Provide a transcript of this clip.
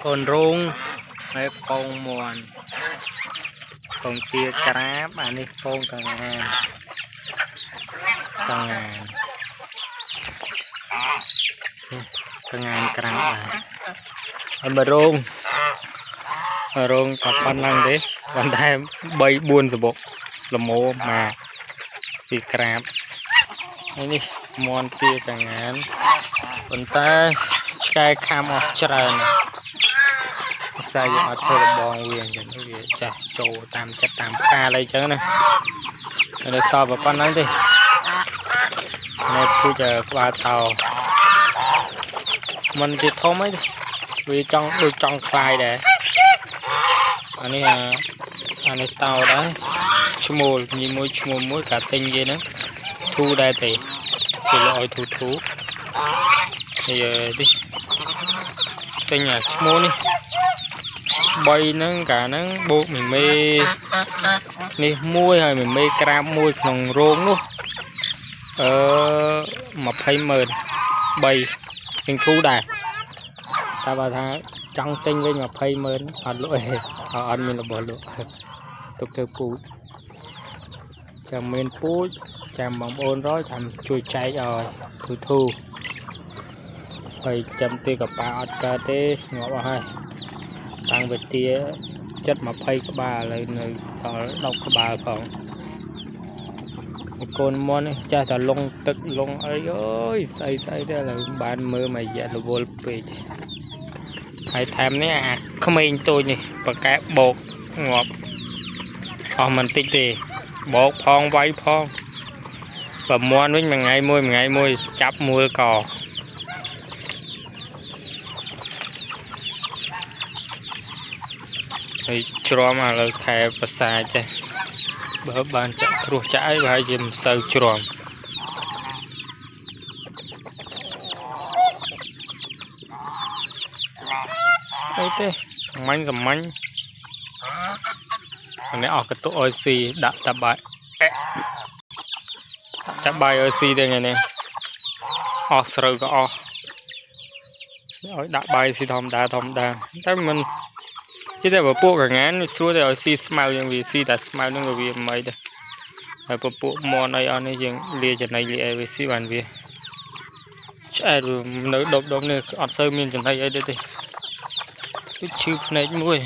con rung mấy con muôn con tia crab anh đi con càng ngàn crab à em bà rung tập phân năng đấyวันได้bay buôn rồi bộ là mô mà tia crabនេះមន់ទាកងានប៉ុន្តែឆ្កែខាំអស់ច្រើនភាសាយើងអត់ធ្វើលបងវាអញ្ចឹងវាចាស់ចូលតាមចិត្តតាមផ្កាអីចឹងណានៅសល់ប៉ុណ្ណឹងទេនៅពូជក្បាលថោមិនជាធំអីវាចង់ដូចចង់คลายដែរអានេះតោដែរឈ្មោលញីមួយឈ្មោលមួយកាទិញគេហ្នឹងធូដែរទេគេលឲ្យធូហើយនេះទិញអាឈ្មោះនេះ3ហ្នឹងកាលហ្នឹងបូកមីមេនេះមួយហើយមីមេក្រាបមួយក្នុងរោងនោះ200000 3ទិញធូដែរតែបើថាចង់ទិញវិញ2000000អត់លក់ទេអត់មានរបស់លក់ទុកទៅពូជចាំមានពូជចាំបងប្អូនរយចាំជួយចែកឲ្យធូហើយចាំទីកប៉ាអត់កើតទេងាប់អស់ហើយតាំងវិទា720ក្បាលឥឡូវនៅដល់10ក្បាលផងកូនមន់នេះចាស់តែលងទឹកលងអីអើយស្អីទេឥឡូវបានមើលមួយរយៈរវល់ពេកហើយថែមនេះអាក្មេងតូចនេះប្រកែបោកងាប់អស់មិនតិចទេបោកផងវាយផងបើមន់វិញមួយថ្ងៃមួយចាប់មួលកហើយជ្រាំឥឡូវខែប្រសាចេះបើបានចាក់គ្រោះចាក់អីបើជាមិនសូវជ្រាំអីទេសាមញ្ញនេះអស់កតុអុយស៊ីដាក់តាបាយអុយស៊ីទេថ្ងៃនេះអស់ស្រូវក៏អស់ឲ្យដាក់បាយស៊ីធម្មតាតែមិនជិះតែពពួកកងានស្រួលតែឲ្យស៊ីស្មៅយ៉ាងវាស៊ីតែស្មៅហ្នឹងក៏វាមិនដែរហើយពពួកមន់អីអស់នេះយើងលាចំណីលាអីវាស៊ីបានវាឆ្អែតនៅដប់នេះអត់សូវមានចំណីអីទេគឺឈឺភ្នែកមួយ